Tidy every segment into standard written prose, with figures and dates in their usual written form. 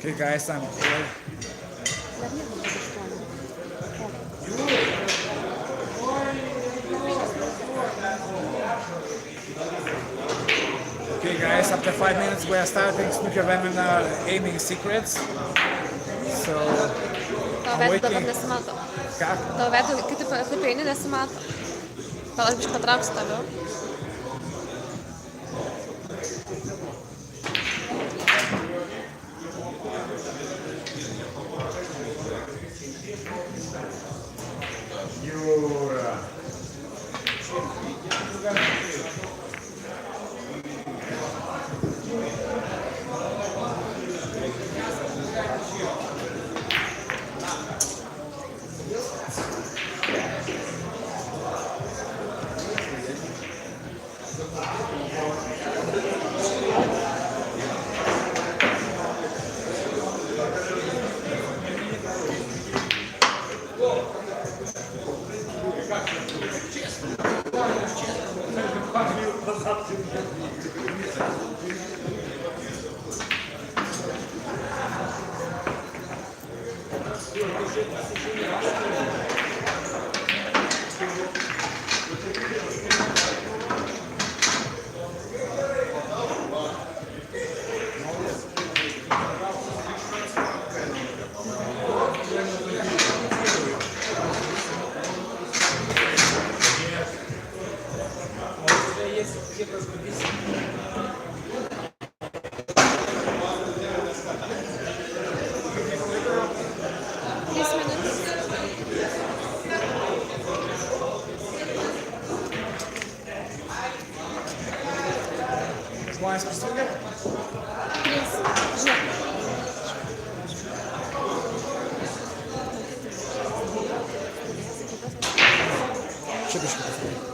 Okay, guys, I'm here. Okay, guys, after 5 minutes we are starting snooker webinar aiming secrets. So, Tavo veido dabar nesimato. ką? Tavo veido, kai tu eini, nesimato. Gal aš biškai patrauksiu toliau. Jūra. Žmonės prisijungia? Čia biškai pasirinkti.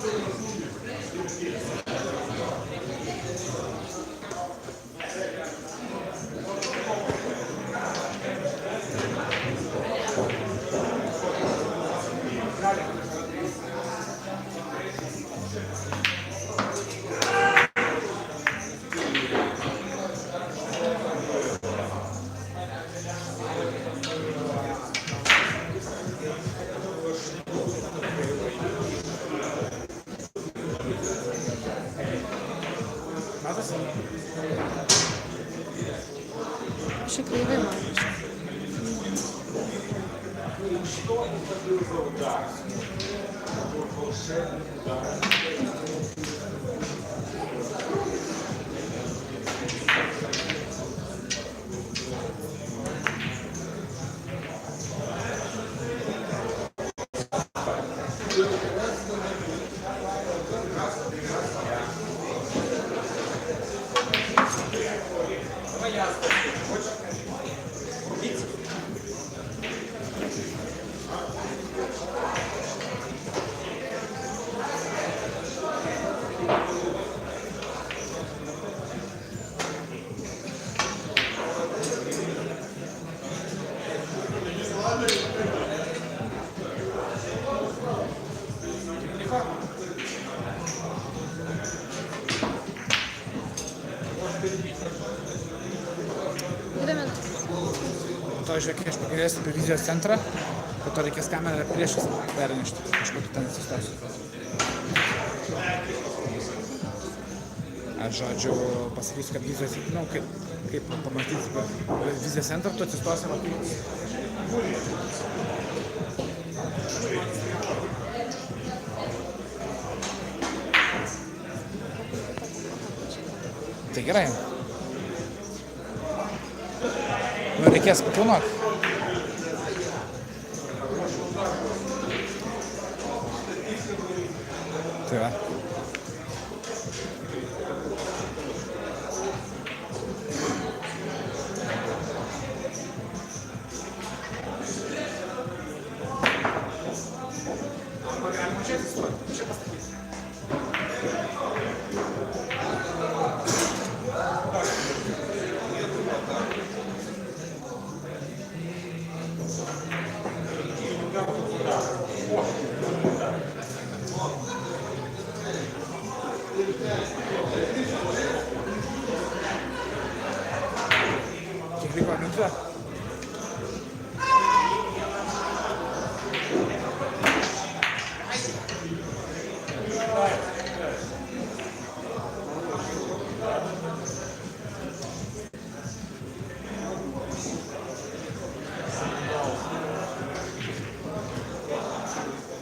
Biškai kreivai man. To žiūrėk, aš pagrėsiu apie vizijos centrą, po to reikės kamerą priešais pernešti, aš po to ten atsistosiu. Aš žodžiu pasakysiu, kad vizijos, kaip pamatyti vizijos centrą, tu atsistosi matyti. Tai gerai. Nu, reikės paplanuot. Tai va. Kiek liko minutė?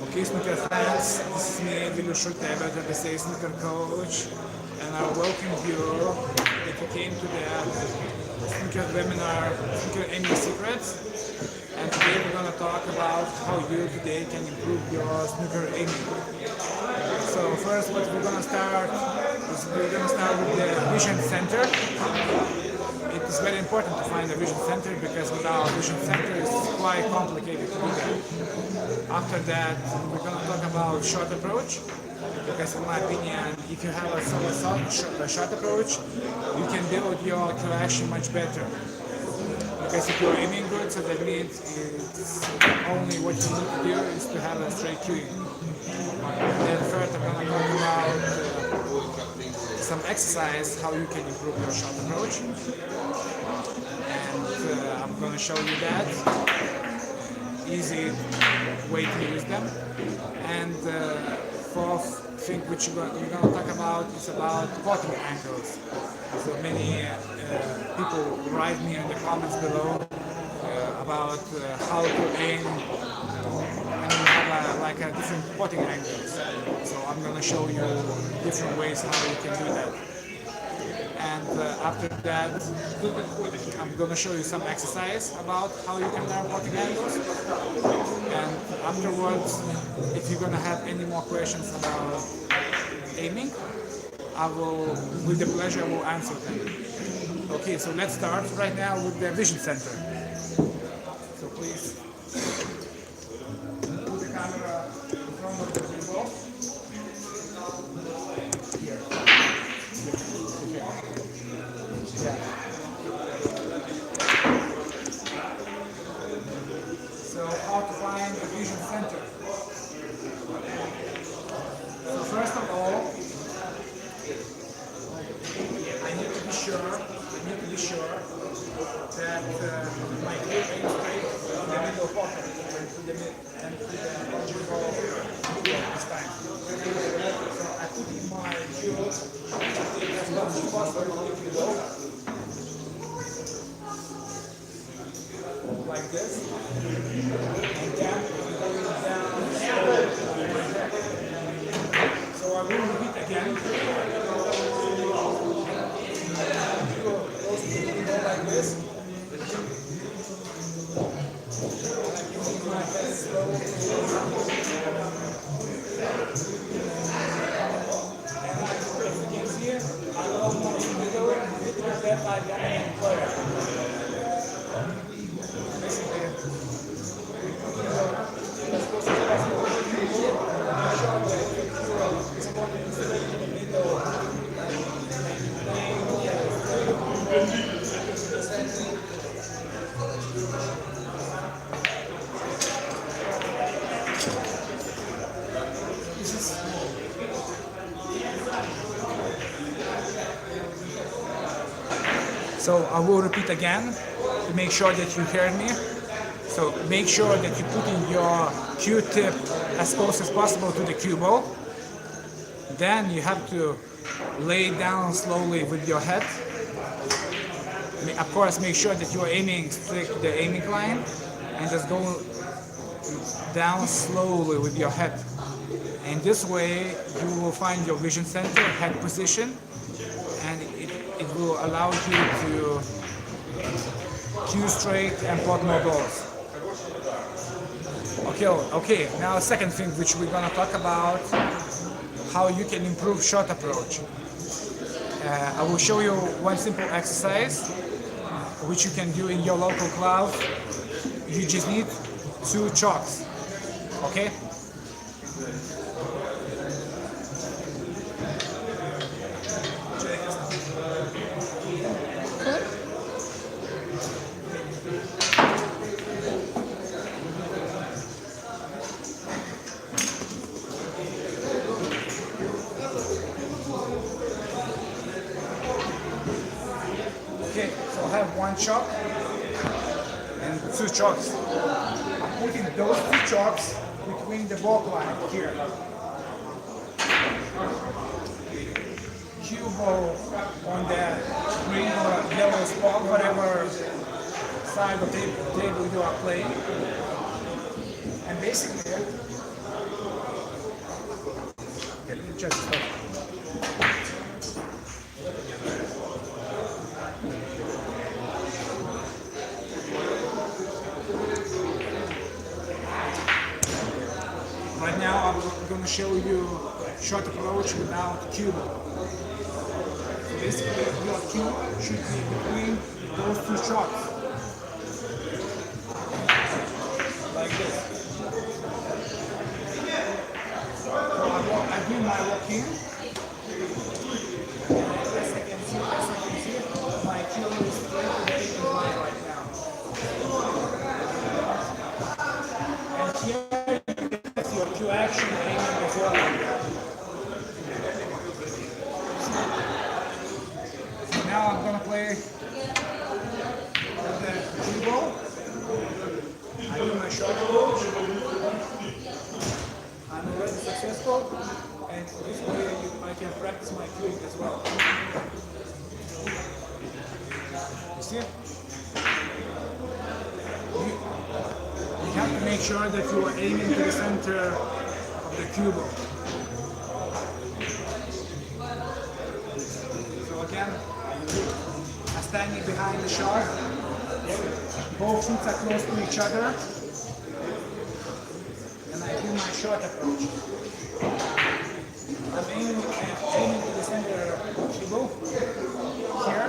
Okay, Snooker fans, this is me, Vilius Schulte-Ebbert, the Snooker coach, and I welcome you that you came to the Snooker webinar, Snooker Aiming Secrets. And today we're going to talk about how you today can improve your snooker aiming. So first, what we're going to start is with the vision center. It is very important to find a vision center because without a vision center it's quite complicated to do that. After that, we're going to talk about shot approach, because in my opinion, if you have a solid shot approach, you can build your cue action much better. Because if you're aiming good, so that means it's only what you need to do is to have a straight cueing. Then first I'm going to talk about some exercise, how you can improve your shot approach. And I'm going to show you that. Easy way to use them. And fourth thing which we're going to talk about is about potting angles. So many people write me in the comments below about how to aim when you have like a different potting angles. So I'm going to show you different ways how you can do that. And after that, I'm going to show you some exercise about how you can learn potting angles. And afterwards, if you're going to have any more questions about aiming, I will, with the pleasure, I will answer them. Okay, so let's start right now with the vision center. So please put the camera in front of the window. Here. Yeah. So how to find the vision center? So first of all, I need to be sure that my cue aims straight to the middle pocket and to the logical middle this time. So I put in my cue as much as possible below, like this, and then going down slowly. So I will repeat again. Like this. So I will repeat again to make sure that you heard me. So make sure that you put in your cue tip as close as possible to the cue ball. Then you have to lay down slowly with your head. Of course, make sure that you are aiming straight to the aiming line and just go down slowly with your head. And this way you will find your vision center, head position, and it will allow you to cue straight and pot more balls. Okay, now second thing which we're gonna talk about, how you can improve shot approach. I will show you one simple exercise which you can do in your local club. You just need 2 chalks, okay? Okay, so I have one chalk and two chalks. I'm putting those two chalks between the ball line here. Cue ball on the green or yellow spot, whatever side of the table you are playing. And basically, let me just stop. Right now I'm going to show you short approach without cue ball. So basically your cue should be between those two shots. Like this. So I do my walk in. As I can see, my cue is straight to the 8 line right now. And here your cue action aiming as well. So now I'm gonna play with the cue ball. I do my short approach. I'm already successful, and this way I can practice my cueing as well. You see? You have to make sure that you are aiming to the center of the cue ball. So again, I'm standing behind the shot. Both feet are close to each other. And I do my short approach. I'm aiming to the center of the cue ball. Here.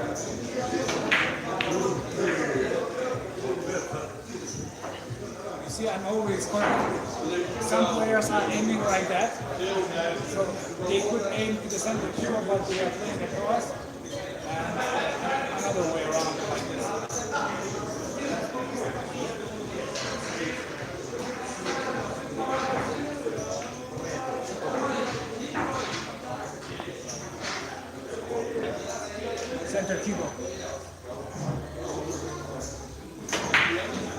See, I'm always correct. Some players are aiming like that, so they could aim to the center cue, but they are playing across, and another way around like this. Center cue.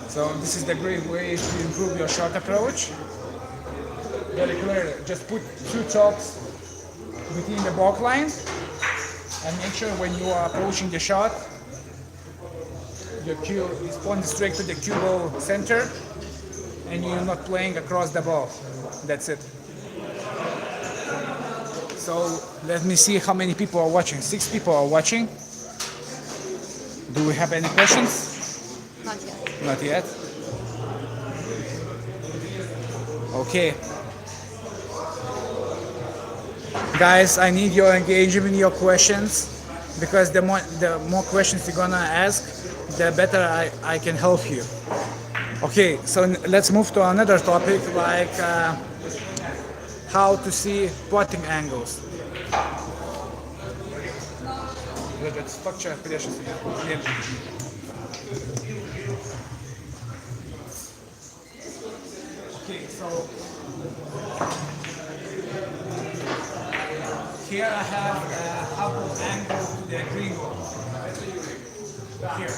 So this is the great way to improve your shot approach. Very clear. Just put two chalks between the back line and make sure when you are approaching the shot, your cue is pointed straight to the cue ball center and you're not playing across the ball. That's it. So let me see how many people are watching. 6 people are watching. Do we have any questions? Not yet. Not yet. Okay. Guys, I need your engagement, your questions, because the more questions you're gonna ask, the better I can help you. Okay, so let's move to another topic, like how to see potting angles. Okay, so here I have a couple angles to the green ball. Here.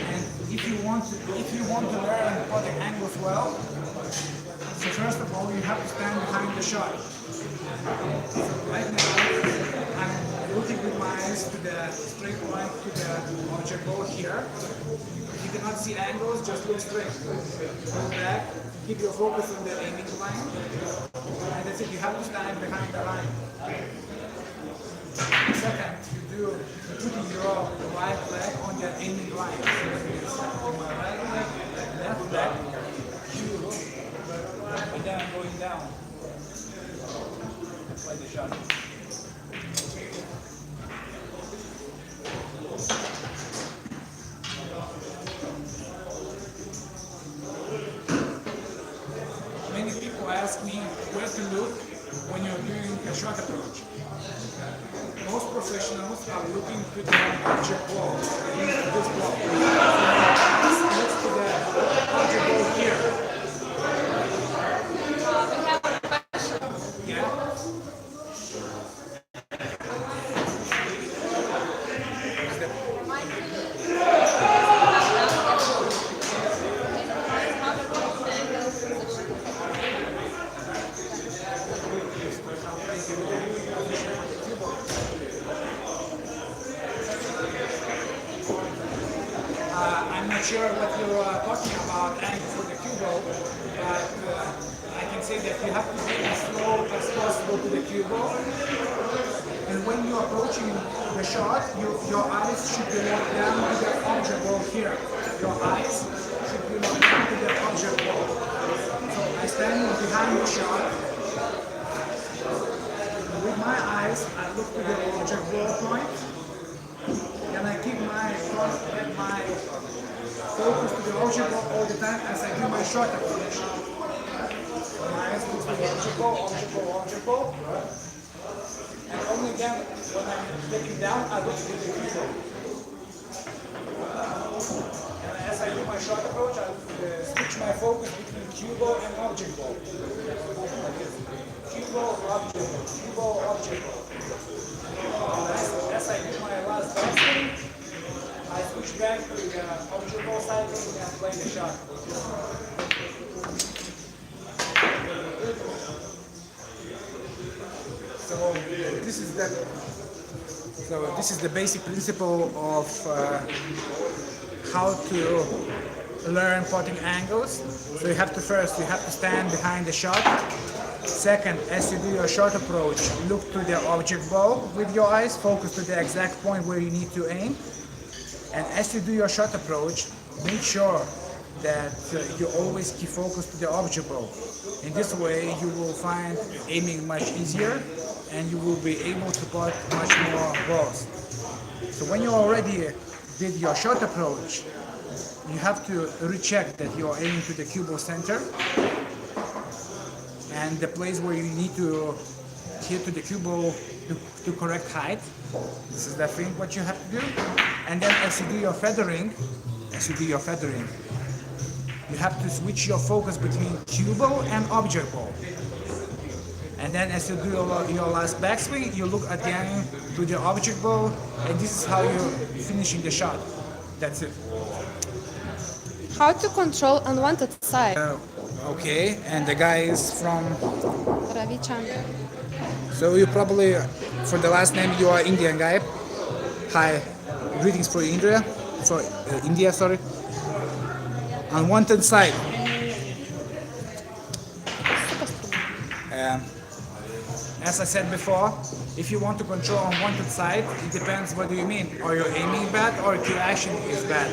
And if you want to learn potting angles well, so first of all you have to stand behind the shot. So right now I'm looking with my eyes to the straight line to the object ball here. If you cannot see angles, just look straight. Go back, keep your focus on the aiming line, and that's it. You have to stand behind the line. Second, you put your right leg on the aiming line. So my right leg, left leg, cue, and then I'm going down. Play the shot. Many people ask me where to look when you're doing a shot approach. Most professionals are looking to the object ball, this ball. Let's put the object ball here. Yeah? not sure what you're talking about angle for the cue ball, but I can say that you have to be as slow as possible to the cue ball. And when you're approaching the shot, your eyes should be locked down to the object ball here. Your eyes should be locked down to the object ball. So I stand behind the shot. With my eyes, I look to the object ball point. And I keep my focus to the object ball all the time as I do my shot approach. My eyes look to the object ball, object ball, object ball. And only then, when I'm getting down, I look to the cue ball. And as I do my shot approach, I switch my focus between cue ball and object ball. Like this. Cue ball, object ball, cue ball, object ball. As I do my last backswing, I switch back to the object ball cycling and play the shot. So this is the basic principle of how to learn potting angles. So you have to stand behind the shot. Second, as you do your shot approach, look to the object ball with your eyes, focus to the exact point where you need to aim. And as you do your shot approach, make sure that you always keep focus to the object ball. In this way, you will find aiming much easier and you will be able to pot much more balls. So when you already did your shot approach, you have to recheck that you are aiming to the cue ball center and the place where you need to hit to the cue ball to correct height. This is the thing what you have to do. And then as you do your feathering, you have to switch your focus between cue ball and object ball. And then as you do your last backswing, you look again to the object ball, and this is how you're finishing the shot. That's it. How to control unwanted side? Okay, and the guy is from... Ravi Chandra. So you probably, for the last name, you are Indian guy. Hi, greetings for India, sorry. Unwanted side. As I said before, if you want to control unwanted side, it depends what do you mean. Are you aiming bad or your action is bad?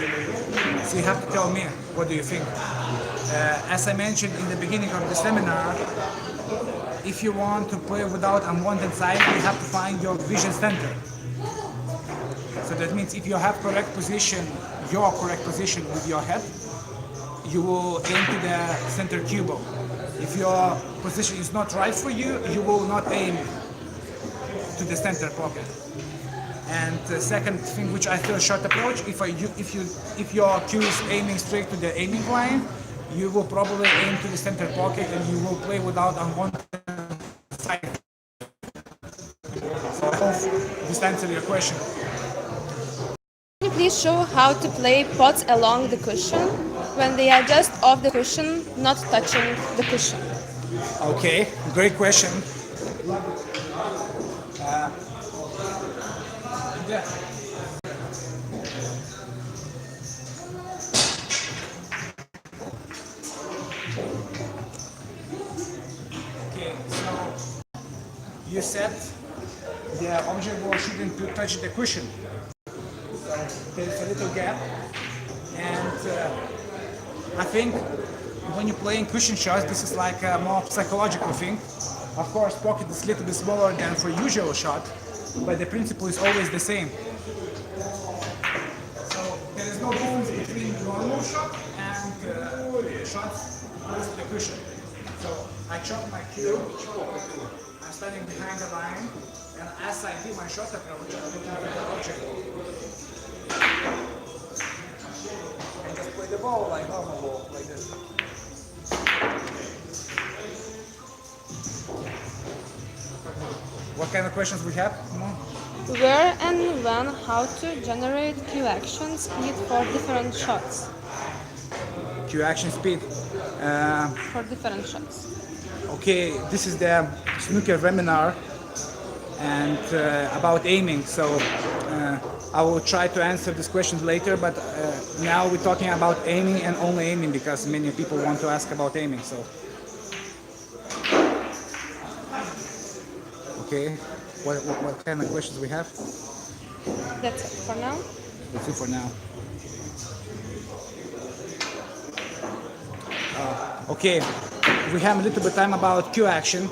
So you have to tell me, what do you think? As I mentioned in the beginning of the seminar, if you want to play without unwanted side, you have to find your vision center. So that means if you have your correct position with your head, you will aim to the center cue ball. If your position is not right for you, you will not aim to the center pocket. And the second thing, which I feel short approach, if your cue is aiming straight to the aiming line, you will probably aim to the center pocket and you will play without unwanted side. So I hope this answers your question. Can you please show how to play pots along the cushion when they are just off the cushion, not touching the cushion? Okay, great question. Yeah. Okay, so you said the object ball shouldn't touch the cushion. So there's a little gap, and I think when you're playing cushion shots, this is like a more psychological thing. Of course, pocket is a little bit smaller than for usual shot, but the principle is always the same. So there is no difference between normal shot and shots close to the cushion. So I chop my cue, I'm standing behind the line, and as I do my shot approach, I'm looking at the object. And just play the ball like normal ball, like this. What kind of questions we have? Where and when, how to generate cue action speed for different shots? Cue action speed. For different shots. Okay, this is the Snooker webinar, and about aiming. So I will try to answer these questions later, but now we're talking about aiming and only aiming because many people want to ask about aiming. So okay, what kind of questions we have? That's it for now. Let's see for now. Okay, we have a little bit time about Q action,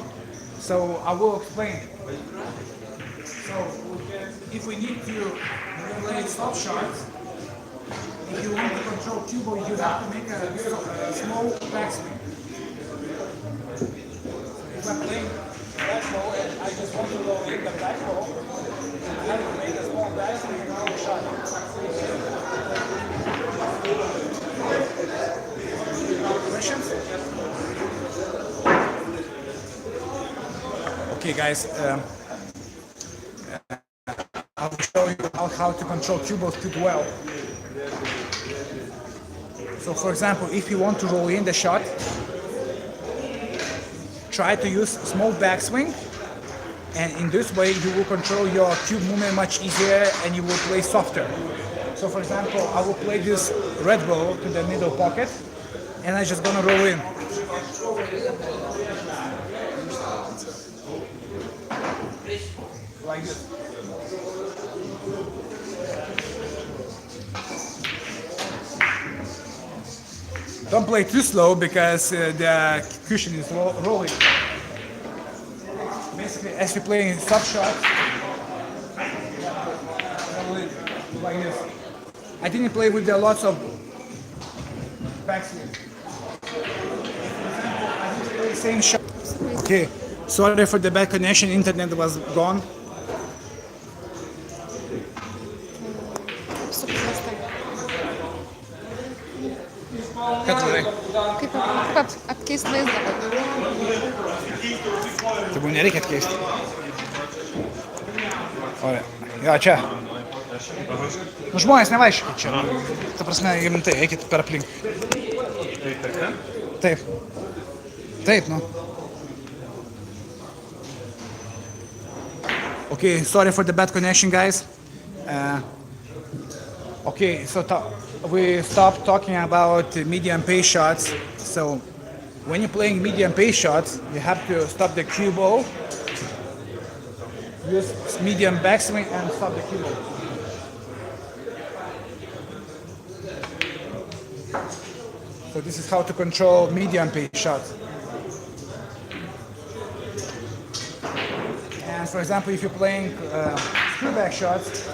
so I will explain. So if we need to play stop shots, if you want to control cue ball, you have to make a small backswing. If I'm playing back ball and I just want to go in the back ball, I have to make a small backswing and no shot. Questions? Okay, guys. I will show you how to control cue balls pretty well. So, for example, if you want to roll in the shot, try to use small backswing, and in this way you will control your cue movement much easier and you will play softer. So, for example, I will play this red ball to the middle pocket, and I'm just gonna roll in. Like this. Don't play too slow because the cushion is rolling. Basically, as you play in sub shots, like this. I didn't play with the lots of backswing. I didn't play the same shot. Okay, sorry for the bad connection. Internet was gone. Kaip apkeist vaizdą. Tai buvo nereikia atkeisti. Ore. Jo, čia. Nu, žmonės nevaiškit čia. Ta prasme, rimtai, eikit per aplink. Taip. Taip, nu. Okay, sorry for the bad connection, guys. Okay, so we stopped talking about medium pace shots. So when you're playing medium pace shots, you have to stop the cue ball, use medium backswing and stop the cue ball. So this is how to control medium pace shots. And for example, if you're playing screw back shots,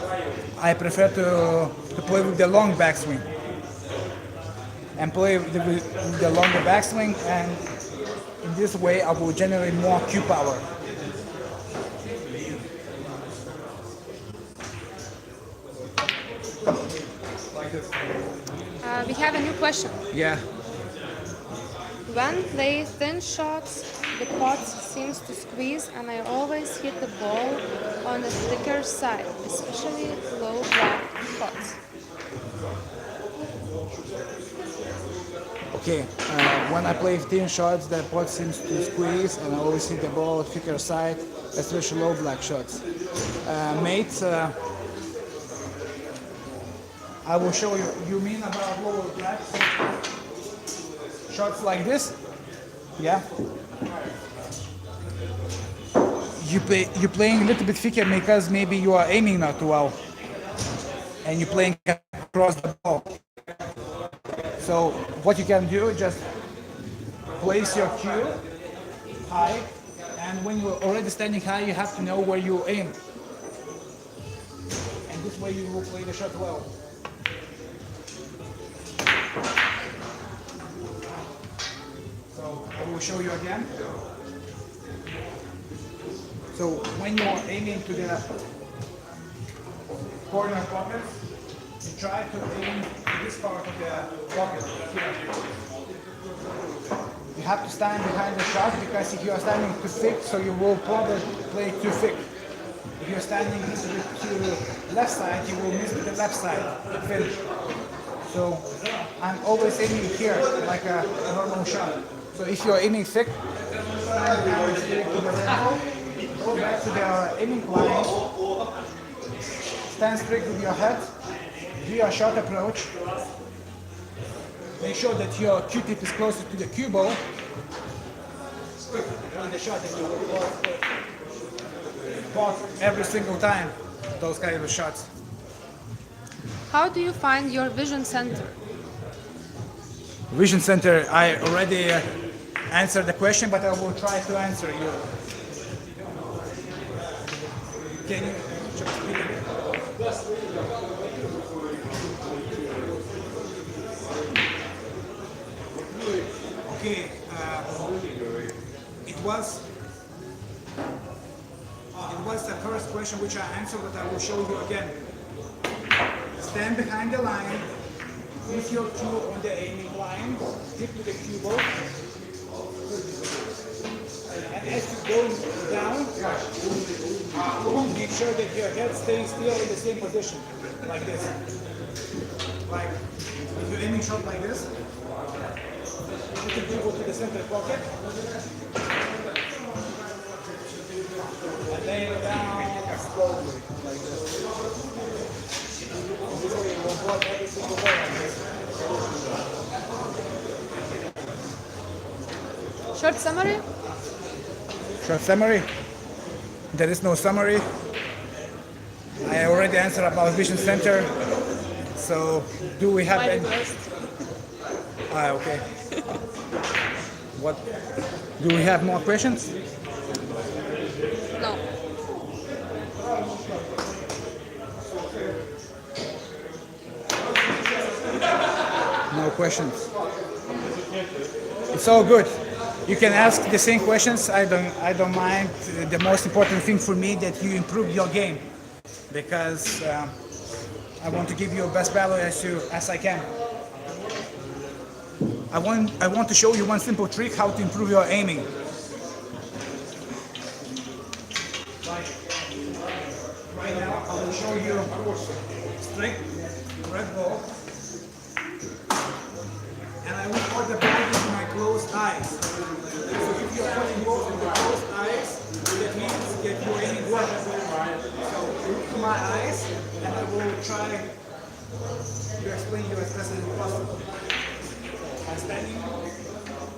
I prefer to play with the long backswing and play with the longer backswing, and in this way I will generate more cue power. Like this. We have a new question. Yeah. When play thin shots, the pot seems to squeeze and I always hit the ball on the thicker side, especially low black pots. Okay, when I play thin shots, the pot seems to squeeze and I always hit the ball thicker side, especially low black shots. Mate, I will show you. You mean about lower black shots like this? Yeah. You're playing a little bit thicker because maybe you are aiming not too well, and you're playing across the ball. So what you can do, just place your cue high, and when you're already standing high, you have to know where you aim, and this way you will play the shot well. So I will show you again. So when you're aiming to the corner pocket, you try to aim to this part of the pocket here. You have to stand behind the shot because if you are standing too thick, so you will probably play too thick. If you're standing to the left side, you will miss the left side finish. So I'm always aiming here like a normal shot. So if you're aiming thick, stand behind to the red ball. go back to the aiming line, stand straight with your head, do your shot approach, make sure that your Q-tip is closer to the cue ball, and the shot that you will pot every single time, those kind of shots. How do you find your vision center? Vision center, I already answered the question, but I will try to answer you. Can you just speak a bit? Okay, it was the first question which I answered, but I will show you again. Stand behind the line, use your cue on the aiming line, dip to the cue ball, and as you go down, make sure that your head stays still in the same position, like this. Like, if you're aiming shot like this, you can go to the center pocket, and lay it down slowly, like this. This way you will block every single ball like this. Short summary? Short summary? There is no summary. I already answered about vision center. So, do we have any? Okay. What? Do we have more questions? No. No questions. It's all good. You can ask the same questions. I don't mind. The most important thing for me that you improve your game, because I want to give you best value as I can. I want to show you one simple trick how to improve your aiming. Right now I will show you straight red ball, and I will put the ball into my closed eyes. So if you're putting balls in the closed eyes, that means that you're aiming well. So look to my eyes, and I will try to explain you as best as possible. I'm standing,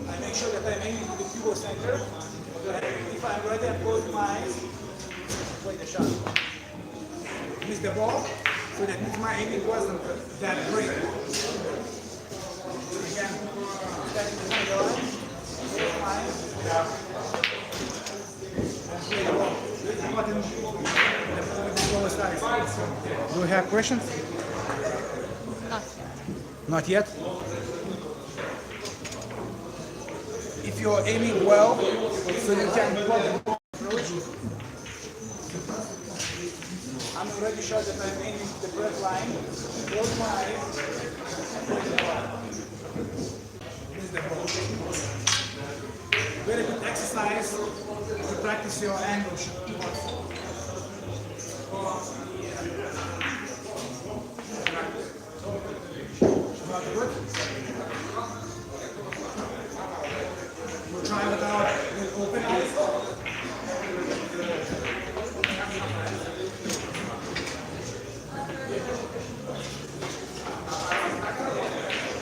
I make sure that I'm aiming to the cue ball center. If I'm ready, I close my eyes, play the shot. Miss the ball, so that means my aiming wasn't that great. Again, standing behind the line, close my eyes, and play the ball. Button with the lowest eyes. Do we have questions? Not yet. If you're aiming well, so you can plug the ball approach. I'm already sure that I'm aiming to the red line. Close my eyes. This is the ball. Very good exercise to practice your angle shot. Not good. We'll try without with open eyes.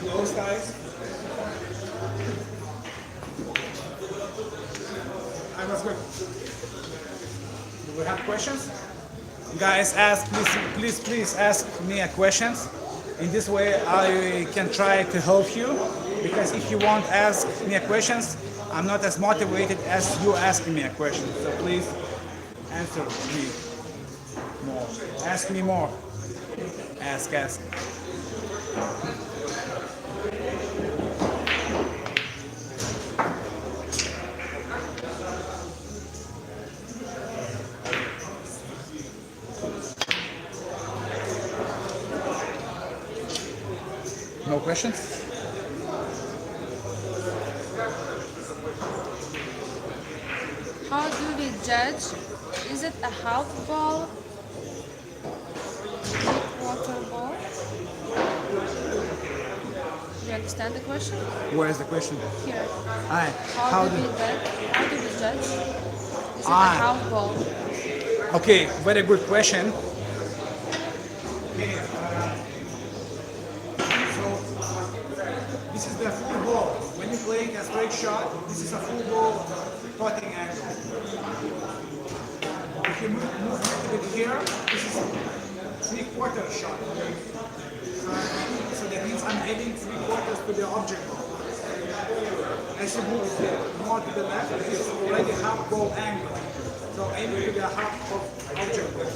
Closed eyes. I was good. Do we have questions? Guys, please ask me a questions. In this way, I can try to help you. Because if you won't ask me a questions, I'm not as motivated as you asking me a question. So please answer me more. Ask me more. Ask. No questions? How do we judge? Is it a half ball? Deep water ball? Do you understand the question? Where is the question? Here. Aye. How do we judge? Is it a half ball? Okay, very good question. So this is the full ball. When you play a straight shot, this is a full ball putting angle. If you move a little bit here, this is 3/4 shot. So that means I'm adding 3/4 to the object ball. As you move more to the left, it's already half ball angle. So aiming to the half of object ball.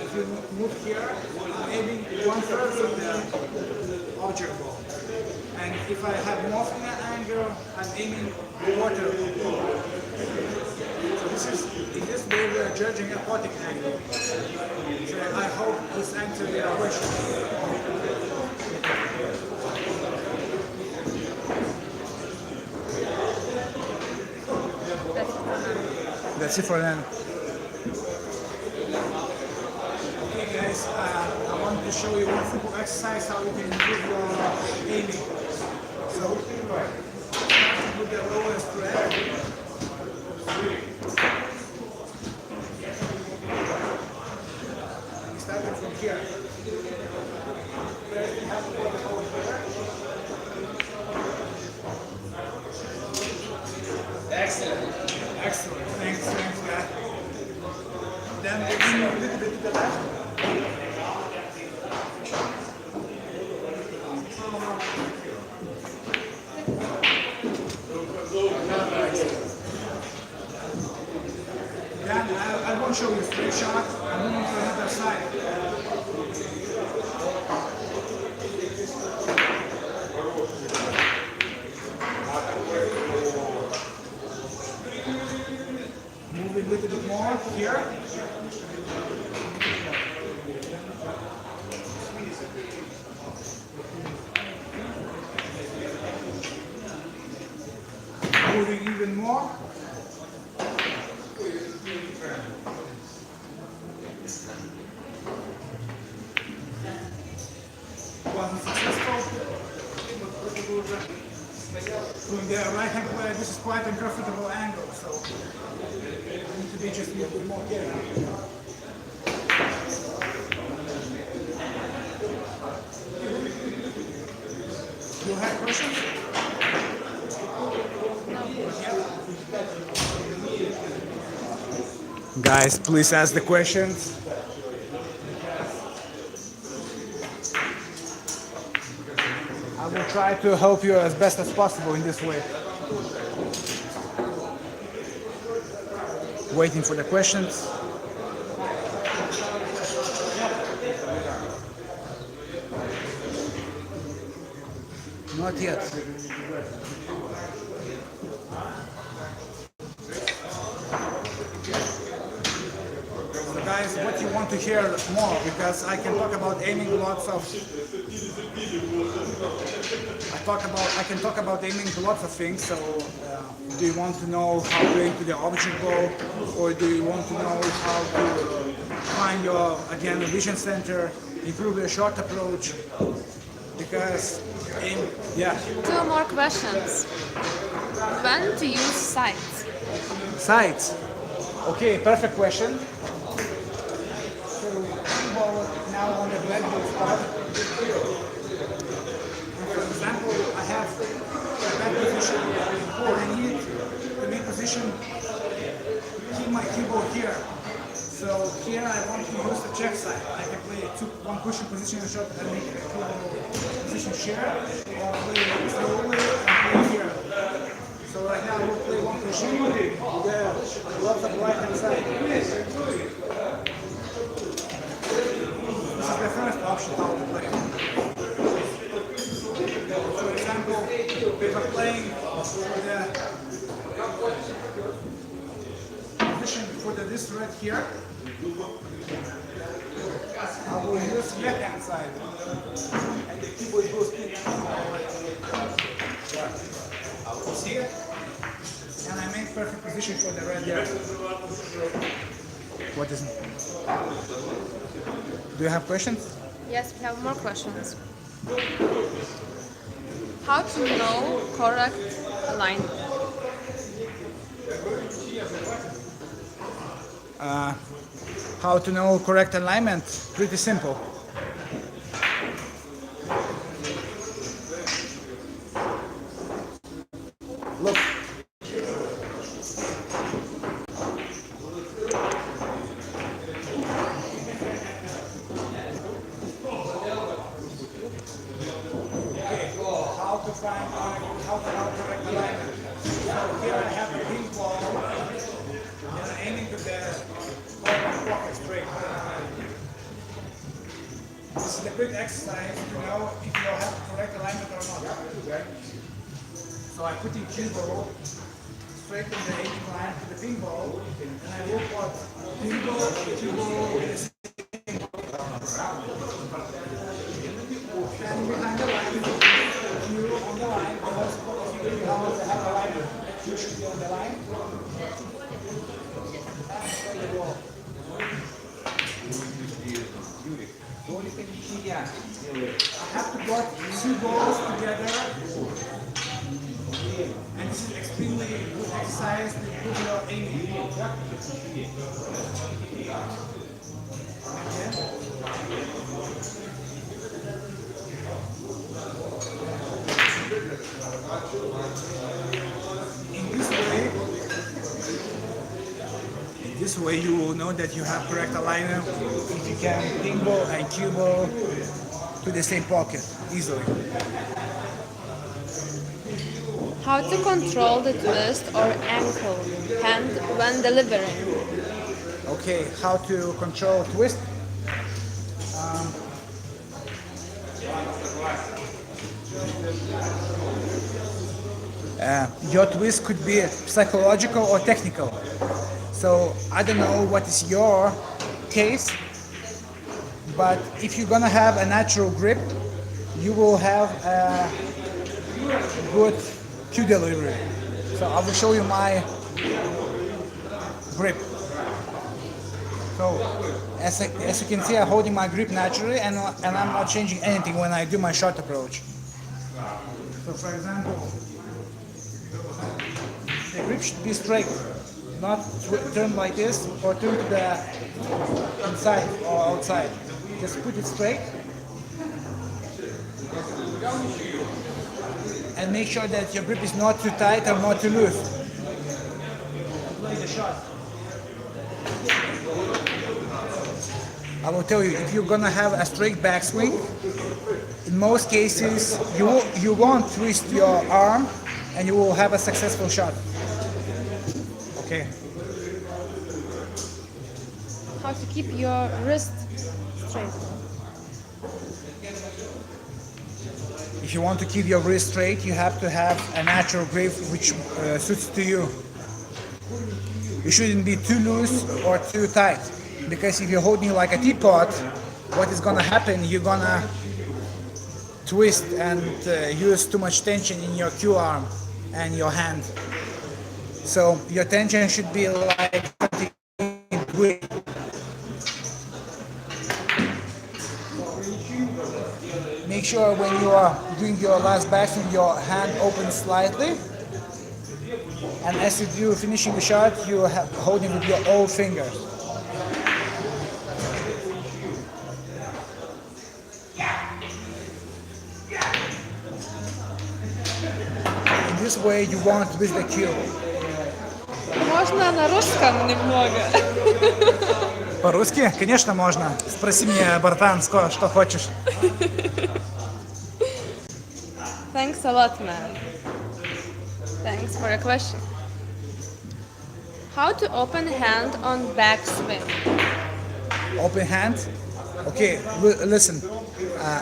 If you move here, I'm aiming 1/3 of the object ball. And if I have more finger angle, I'm aiming quarter. So this is, in this way we are judging a putting angle. So I hope this answers your question. That's it for them. Okay guys, I wanted to show you one simple exercise how you can improve your aiming. So, starting with the lowest thread. Starting from here. First, you have to put the whole thread. Excellent. Thanks, guys. Then maybe a little bit to the left. Then I won't show you straight shot. I'm moving to another side. Moving a little bit more here. Moving even more. Wasn't successful. From the right hand player, this is quite a comfortable angle, so I need to be just a little bit more careful. Do you have questions? Guys, please ask the questions. I will try to help you as best as possible in this way. Waiting for the questions. Not yet. So guys, what you want to hear more, because I can talk about aiming lots of I can talk about aiming lots of things. So do you want to know how to aim to the object ball, or do you want to know how to find your vision center, improve your shot approach? Because yeah. 2 more questions. When to use sights? Sights. Okay, perfect question. So now on the black ball spot. For example, I have a bad position. I need to make position, keep my keyboard here. So here I want to use the check side. I can play one pushing position shot and make a position share, or play slowly and play here. So right now we'll play one pushing with lots of right hand side. This is the first option how to play. For example, if I'm playing the position for this thread here, I will use left hand side, and the keyboard goes in. See it? And I make perfect position for the red there. What is it? Do you have questions? Yes, we have more questions. How to know correct alignment? How to know correct alignment? Pretty simple. Look. How to correct alignment. So here I have the ping ball and I'm aiming to the pocket straight. This is a quick exercise to know if you have the correct alignment or not. So I put in cue ball straight in the aiming line to the ping ball and I look what ping ball, cue ball, and behind the line, cue on the line, because if you have a line, you should be on the line. And play the ball. I have to put two balls together, and this is extremely good exercise to improve your aiming. In this way you will know that you have correct alignment if you can ping ball and cue ball to the same pocket easily. How to control the twist or ankle hand when delivering? Okay, how to control twist? Your twist could be psychological or technical. So I don't know what is your case, but if you're gonna have a natural grip, you will have a good cue delivery. So I will show you my grip. So as you can see, I'm holding my grip naturally and I'm not changing anything when I do my shot approach. So for example, the grip should be straight, not turn like this or turn to the inside or outside. Just put it straight and make sure that your grip is not too tight or not too loose. Play the shot. I will tell you, if you're gonna have a straight backswing, in most cases you won't twist your arm and you will have a successful shot. Okay. How to keep your wrist straight? If you want to keep your wrist straight, you have to have a natural grip which suits to you. You shouldn't be too loose or too tight, because if you're holding like a teapot, what is gonna happen? You're gonna twist and use too much tension in your cue arm and your hand. So your tension should be like grip. Make sure when you are doing your last backswing, your hand opens slightly. And as you do finishing the shot, you are holding with your all fingers. In this way you won't twist the cue. Можно на русском немного. По-русски? Конечно, можно. Спроси меня, братан, что хочешь. Thanks a lot, man. Thanks for your question. How to open hand on backswing? Open hand. Okay, listen.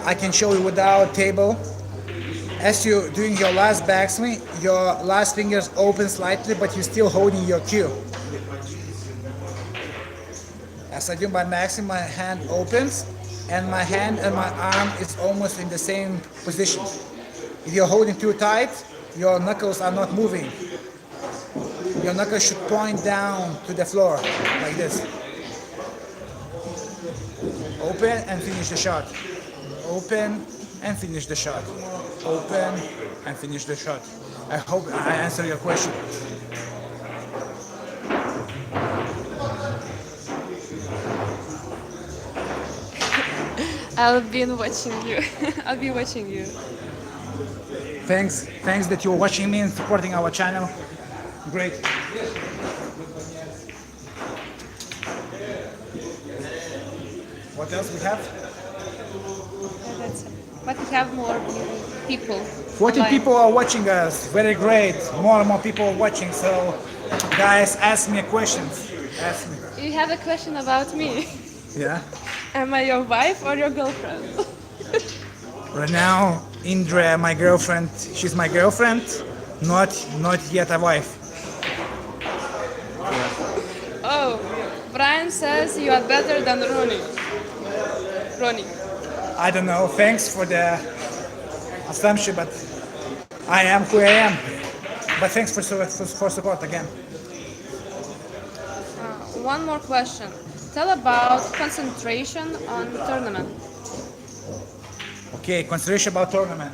I can show you without table. As you're doing your last backswing, your last fingers open slightly, but you're still holding your cue. As I do my backswing, my hand opens, and my hand and my arm is almost in the same position. If you're holding too tight, your knuckles are not moving. Your knuckles should point down to the floor, like this. Open and finish the shot. Open and finish the shot. Open and finish the shot. I hope I answered your question. I'll be watching you. I'll be watching you. Thanks that you're watching me and supporting our channel. Great. What else we have? That's it. But we have more people. 14 online. people are watching us. Very great. More and more people are watching. So, guys, ask me questions. Ask me. You have a question about me. Yeah. Am I your wife or your girlfriend? Right now, Indra, my girlfriend, she's my girlfriend. Not yet a wife. Oh, Brian says you are better than Ronnie. Ronnie. I don't know. Thanks for the assumption, but I am who I am. But thanks for support again. One more question. Tell about concentration on tournament. Okay, consideration about tournament.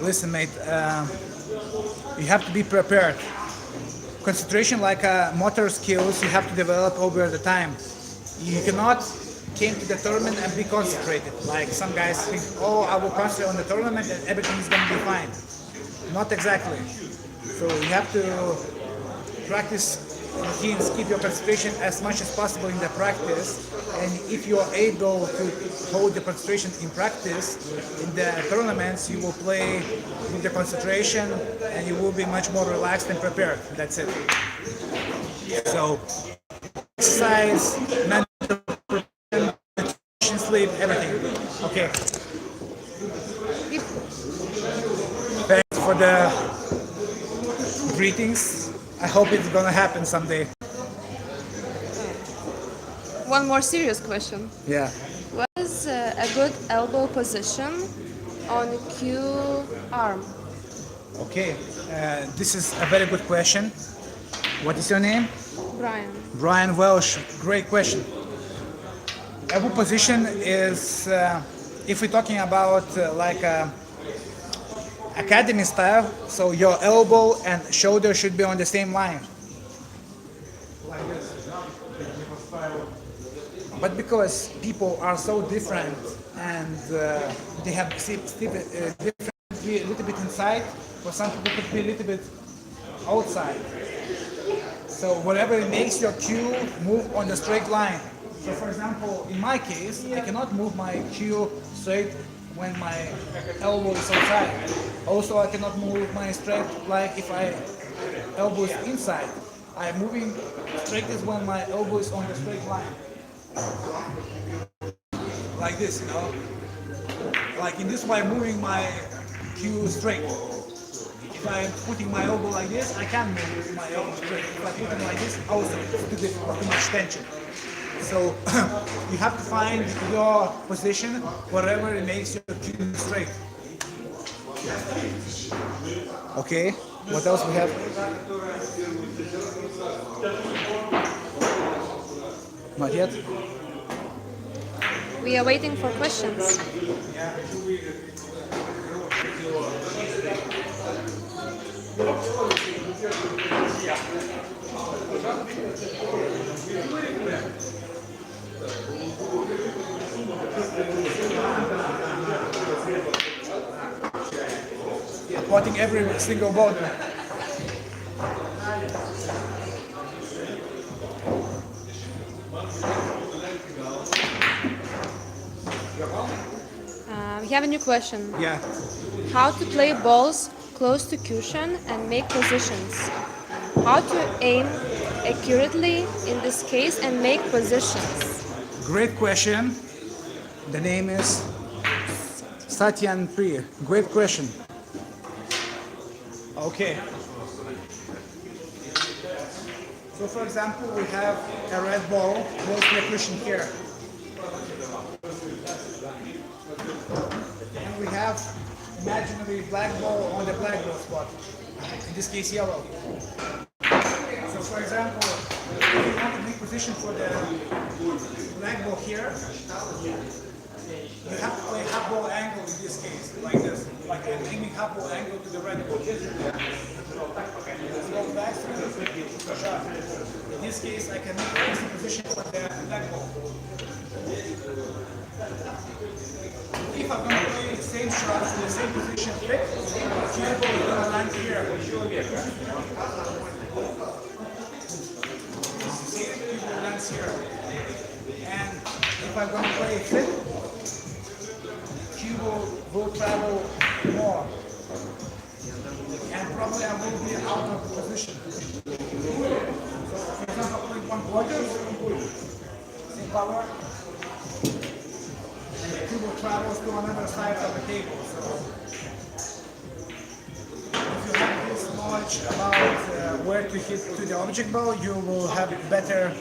Listen, mate, you have to be prepared. Concentration, like motor skills, you have to develop over the time. You cannot came to the tournament and be concentrated. Like some guys think, oh, I will concentrate on the tournament and everything is going to be fine. Not exactly. So you have to practice routines, keep your concentration as much as possible in the practice, and if you are able to hold the concentration in practice, in the tournaments you will play with the concentration and you will be much more relaxed and prepared. That's it. So exercise, mental preparation, sleep, everything. Okay. Thanks for the greetings. I hope it's gonna happen someday. One more serious question. Yeah. What is a good elbow position on Q arm? Okay. This is a very good question. What is your name? Brian. Brian Welsh. Great question. Elbow position is, if we're talking about like academy style, so your elbow and shoulder should be on the same line. Like this. But because people are so different and they have different, a little bit inside, for some people could be a little bit outside. So whatever makes your cue move on the straight line. So for example, in my case, I cannot move my cue straight when my elbow is outside. Also, I cannot move my straight like if I elbow is inside. I'm moving straight is when my elbow is on the straight line. Like this, you know? Like in this way, I'm moving my cue straight. If I'm putting my elbow like this, I can move my elbow straight. If I put it like this, also it's too much tension. So you have to find your position wherever it makes your cue straight. Okay, what else we have? Not yet? We are waiting for questions. Potting every single ball. We have a new question. Yeah. How to play balls close to cushion and make positions. How to aim accurately in this case and make positions. Great question. The name is Satyan Priya. Great question. Okay. So for example, we have a red ball close to the cushion here. And we have imaginary black ball on the black ball spot. In this case, yellow. So for example, if you want to make position for the black ball here, you have to play half ball angle in this case, like this. Like I'm aiming half ball angle to the red ball. Let's go back to the shot. In this case, I can make a position for the black ball. shots in the same position fit, cue ball is going to land here. See it? Cue ball lands here. And if I'm going to play fit, cue ball will travel more. And probably I will be out of the position. So, for example, playing one pointer, same power, and the cue ball travels to another side of the table. So, if you have this knowledge about where to hit to the object ball, you will have better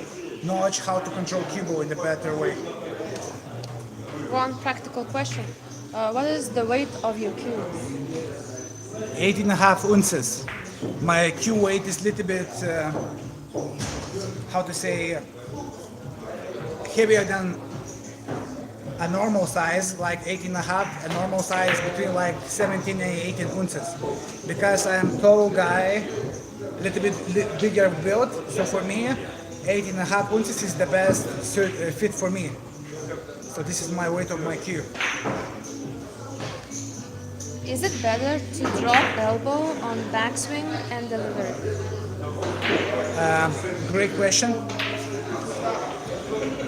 knowledge how to control cue ball in a better way. One practical question. What is the weight of your cue? 8.5 ounces. My cue weight is a little bit, how to say, heavier than a normal size, like 8.5, a normal size between like 17 and 18 ounces. Because I'm tall guy, a little bit bigger build, so for me, 8.5 ounces is the best fit for me. So this is my weight of my cue. Is it better to drop elbow on backswing and delivery? Great question.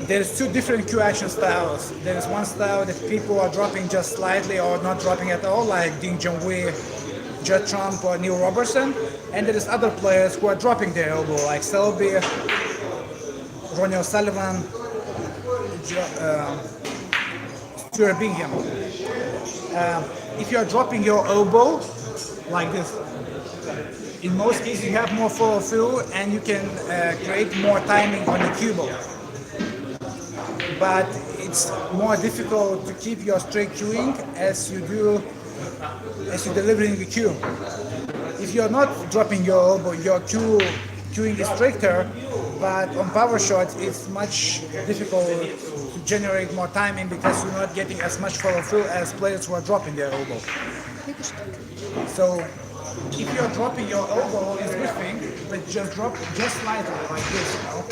There's two different cue action styles. There's one style that people are dropping just slightly or not dropping at all, like Ding Junhui, Judd Trump, or Neil Robertson. And there is other players who are dropping their elbow, like Selby, Ronnie O'Sullivan, Stuart Bingham. If you are dropping your elbow like this, in most cases you have more follow through and you can create more timing on the cue ball. But it's more difficult to keep your straight cueing as you're delivering the cue. If you're not dropping your elbow, your cueing is straighter, but on power shots it's much difficult to generate more timing because you're not getting as much follow through as players who are dropping their elbow. So if you're dropping your elbow, it's a good thing, but just drop just slightly like this, you know,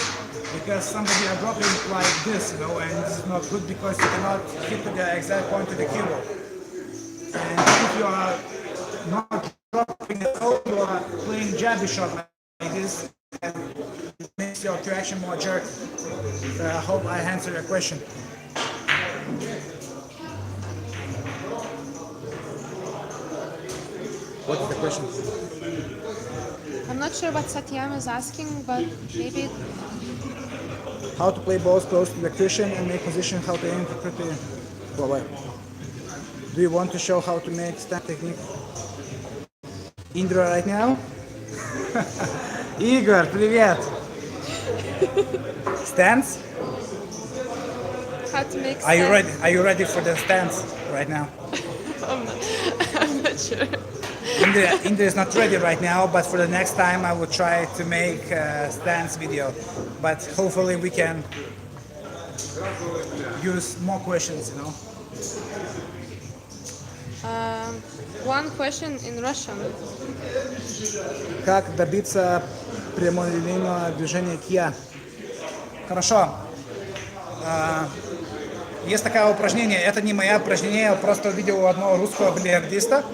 because somebody are dropping like this, you know, and it's not good because you cannot hit to the exact point of the cue ball. And if you are not dropping the elbow, you are playing jabby shot like this, and it makes your cue action more jerky. I hope I answered your question. What is the question? I'm not sure what Satyam is asking, but maybe How to play balls close to the cushion and make position, how to aim to pretty well away. Do you want to show how to make stand technique? Indra right now? Igor, привет! Stance? how to make Are you sense. ready? Are you ready for the stance right now? I'm not sure. Indra is not ready right now, but for the next time I will try to make a stance video. But hopefully we can use more questions, you know. One question in Russian. Как добиться прямолинейного движения кия? Хорошо. Есть такое упражнение, это не мое упражнение, я просто увидел у одного русского бильярдиста.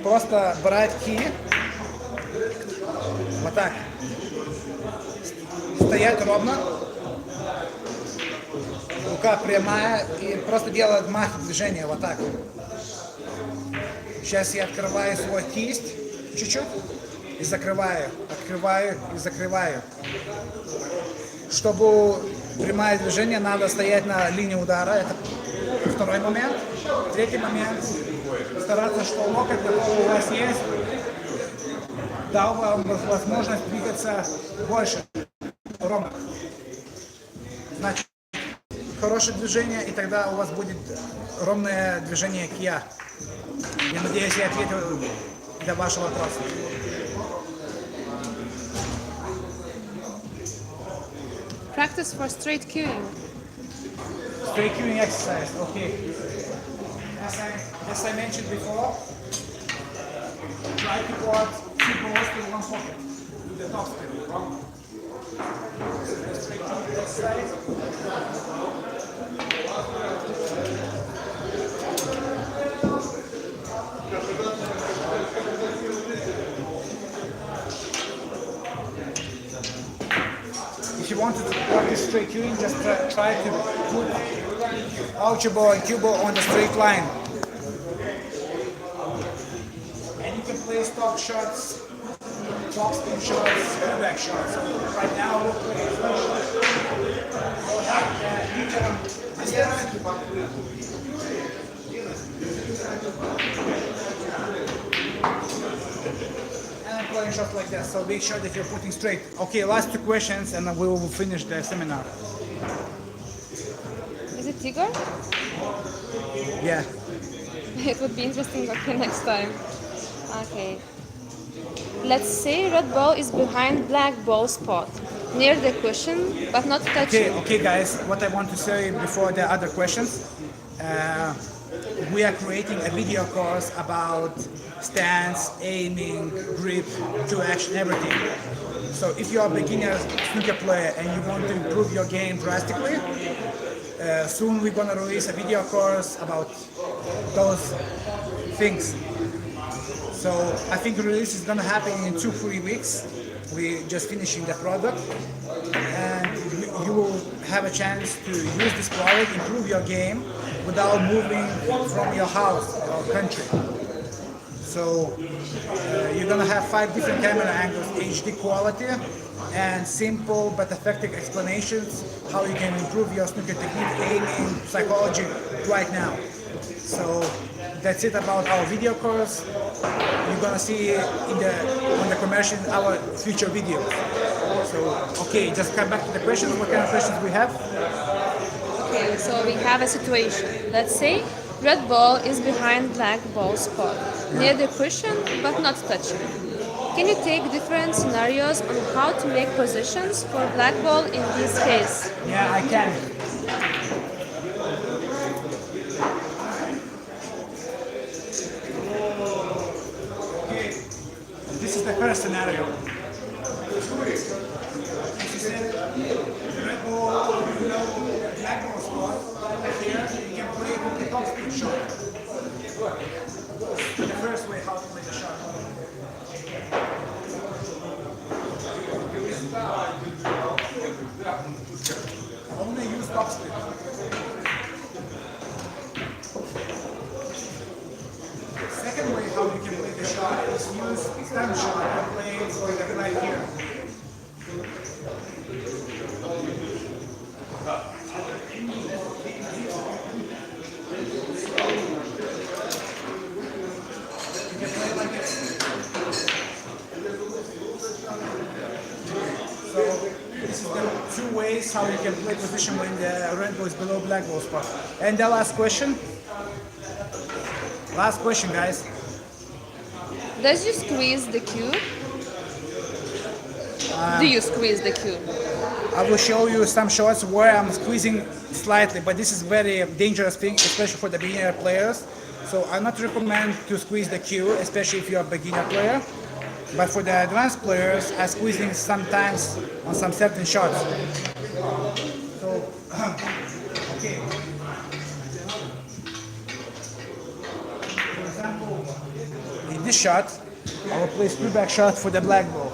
Просто брать ки, вот так, стоять ровно, рука прямая и просто делать махи движения, вот так. Сейчас я открываю свой кисть чуть-чуть и закрываю, открываю и закрываю. Чтобы прямое движение, надо стоять на линии удара, это второй момент. Третий момент, стараться, что локоть, который у вас есть, дал вам возможность двигаться больше, ровно. Значит, хорошее движение, и тогда у вас будет ровное движение кия. Я надеюсь, я ответил для вашего вопроса. Practice for straight cueing. Straight cueing exercise, okay. As I mentioned before, try to put two balls in one pocket with the top spin. Straight cueing exercise. want to practice straight cueing, just try to put out your ball and cue ball on the straight line. And you can play stock shots, top spin shots, back shots. Right now we'll play flush shots. We'll have medium distance. And I'm playing shots like that, so make sure that you're putting straight. Okay, last two questions and then we will finish the seminar. Is it Tigor? Yeah. It would be interesting. Okay, next time. Okay. Let's say red ball is behind black ball spot, near the cushion, but not touching. Okay, guys. What I want to say before the other questions, we are creating a video course about stance, aiming, grip, cue action, everything. So if you are a beginner snooker player and you want to improve your game drastically, soon we're gonna release a video course about those things. So I think the release is gonna happen in 2-3 weeks. We're just finishing the product, and you will have a chance to use this product, improve your game without moving from your house or country. So you're gonna have 5 different camera angles, HD quality, and simple but effective explanations how you can improve your snooker technique, aiming, psychology right now. So that's it about our video course. You're gonna see on the commercial our future videos. So okay, just come back to the questions. What kind of questions we have? Okay, so we have a situation. Let's say red ball is behind black ball spot, near the cushion but not touching. Can you take different scenarios on how to make positions for black ball in this case? Yeah, I can. Okay, this is the first scenario. As you said, red ball, black ball spot. Here you can play with the top spin shot. The first way how to play the shot. Only use top spin. Second way how you can play the shot is use stand shot and play it right here. You can play it like this. So this is the 2 ways how you can play position when the red ball is below black ball spot. And the last question. Last question, guys. Does you squeeze the cue? Do you squeeze the cue? I will show you some shots where I'm squeezing slightly, but this is very dangerous thing, especially for the beginner players. So I not recommend to squeeze the cue, especially if you're a beginner player. But for the advanced players, I'm squeezing sometimes on some certain shots. So, okay. For example, in this shot, I will play screw back shot for the black ball.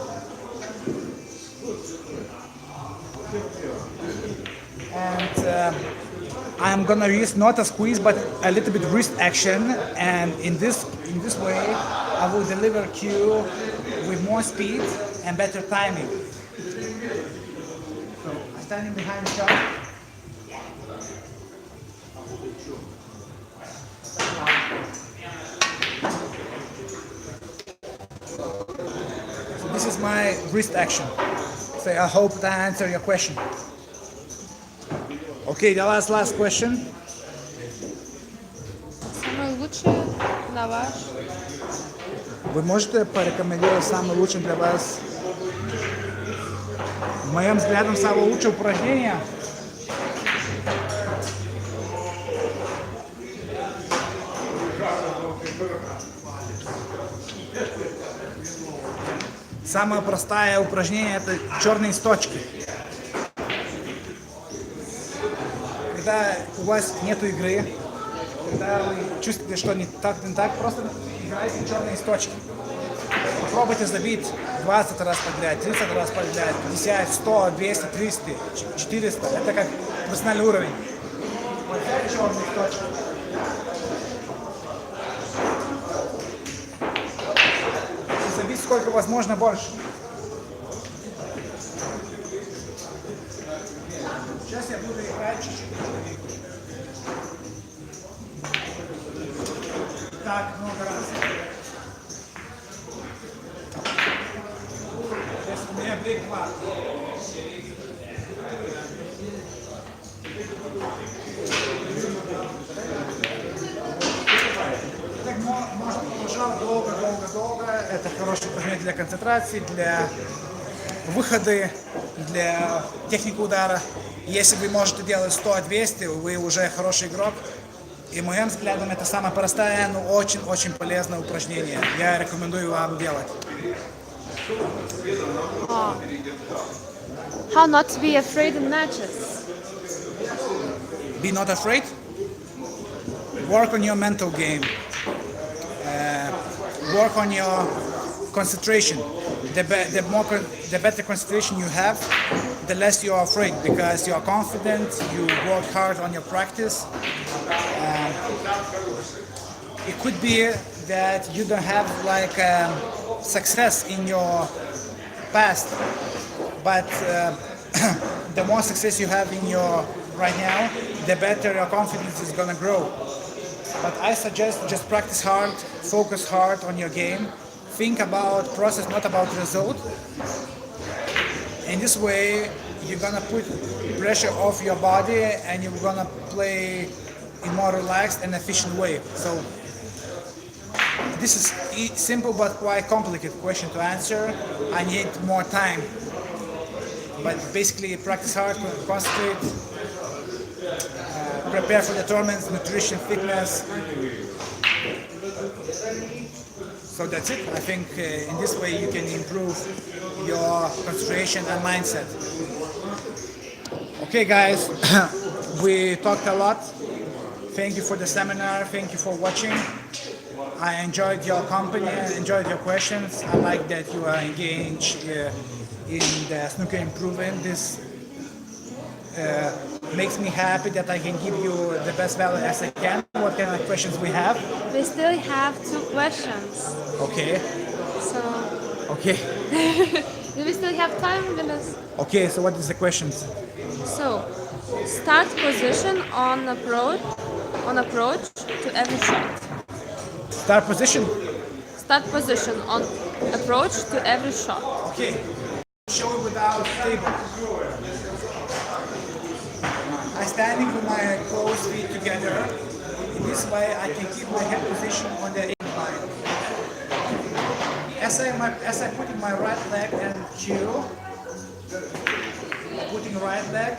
And I'm gonna use not a squeeze but a little bit wrist action, and in this way I will deliver cue with more speed and better timing. So I'm standing behind the shot. So this is my wrist action. So I hope that I answered your question. Okay, the last question. Самое лучшее на ваш. Вы можете порекомендовать самое лучшее для вас? В моем взглядом самое лучшее упражнение. Самое простое упражнение это черные точки. Когда у вас нету игры, когда вы чувствуете, что не так, просто играете черные точки. попробуйте забить 20 раз подряд, 30 раз подряд, 50, 100, 200, 300, 400. Это как профессиональный уровень. Вот взять черный точек. И забить сколько возможно больше. Сейчас я буду играть чуть-чуть. Так, много раз. Сейчас у меня брейк 2. Так можно продолжать долго. Это хорошее упражнение для концентрации, для выхода, для техники удара. Если вы можете делать 100-200, вы уже хороший игрок. И моим взглядом это самое простое, но очень-очень полезное упражнение. Я рекомендую вам делать. How not to be afraid in matches? Be not afraid. Work on your mental game. Work on your concentration. The better concentration you have, the less you are afraid because you are confident, you work hard on your practice. It could be that you don't have like success in your past, but the more success you have in your right now, the better your confidence is gonna grow. But I suggest just practice hard, focus hard on your game, think about process, not about result. In this way, you're gonna put pressure off your body and you're gonna play in more relaxed and efficient way. So this is simple but quite complicated question to answer. I need more time. But basically practice hard, concentrate, prepare for the tournaments, nutrition, fitness. So that's it. I think in this way you can improve your concentration and mindset. Okay guys, we talked a lot. Thank you for the seminar, thank you for watching. I enjoyed your company, I enjoyed your questions. I like that you are engaged in the snooker improvement. This makes me happy that I can give you the best value as I can. What kind of questions we have? We still have 2 questions. Okay. So, Okay. do we still have time, Vilius? Okay, so what is the questions? So, start position on approach to every shot. Start position. Start position on approach to every shot. Okay. Show it without table. I'm standing with my closed feet together. In this way, I can keep my head position on the incline. As I put in my right leg and cue, putting right leg,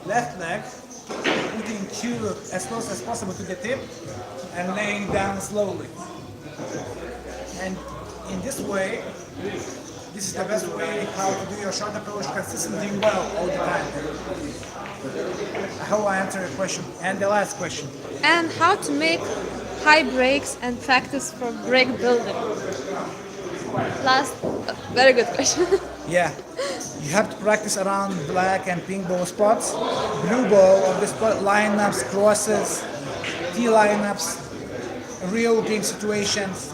left leg, putting cue as close as possible to the tip, and laying down slowly. And in this way, this is the best way how to do your shot approach consistently well all the time. I hope I answered your question. And the last question. And how to make high breaks and practice for break building. Last, very good question. Yeah, you have to practice around black and pink ball spots, blue ball of the spot lineups, crosses, T lineups, real game situations.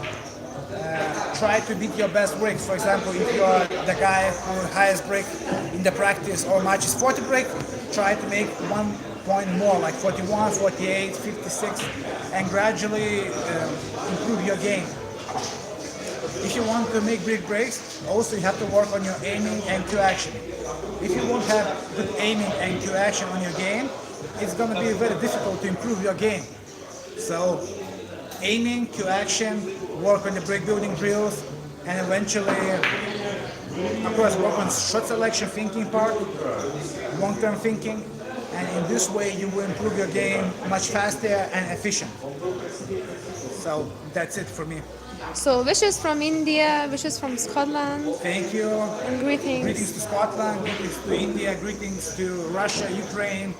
Try to beat your best breaks. For example, if you are the guy who highest break in the practice or match is 40 break, try to make 1 point more, like 41, 48, 56, and gradually improve your game. If you want to make big breaks, also you have to work on your aiming and cue action. If you won't have good aiming and cue action on your game, it's going to be very difficult to improve your game. So aiming, cue action, work on the break building drills, and eventually, of course, work on shot selection thinking part, long-term thinking, and in this way you will improve your game much faster and efficient. So that's it for me. So, wishes from India, wishes from Scotland, Thank you. and greetings. Greetings to Scotland, greetings to India, greetings to Russia, Ukraine,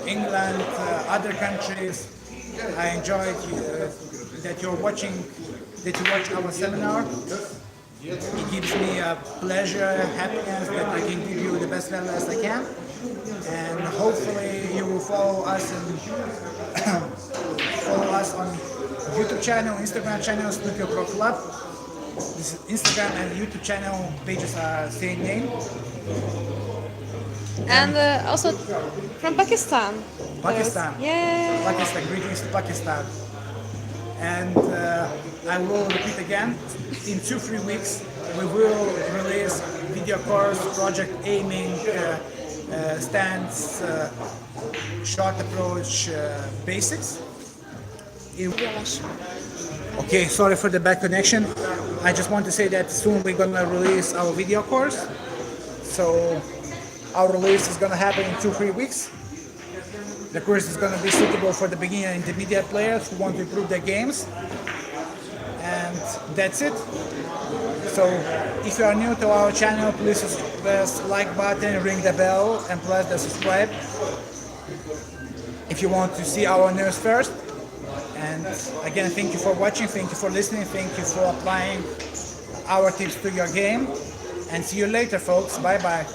England, other countries. I enjoyed that you're watching that you watch our seminar. It gives me a pleasure, happiness that I can give you the best value as I can. And hopefully you will follow us and follow us on YouTube channel, Instagram channel, Snooker Pro Club. This Instagram and YouTube channel pages are same name. And also from Pakistan. Pakistan. Yay! Pakistan, greetings to Pakistan. And I will repeat again, in 2-3 weeks we will release video course, project aiming, stance, shot approach, basics. Okay, sorry for the bad connection. I just want to say that soon we're gonna release our video course. So our release is gonna happen in 2-3 weeks. The course is gonna be suitable for the beginner and intermediate players who want to improve their games. And that's it. So if you are new to our channel, please press like button, ring the bell, and press the subscribe if you want to see our news first. And again, thank you for watching, thank you for listening, thank you for applying our tips to your game. And see you later, folks. Bye bye.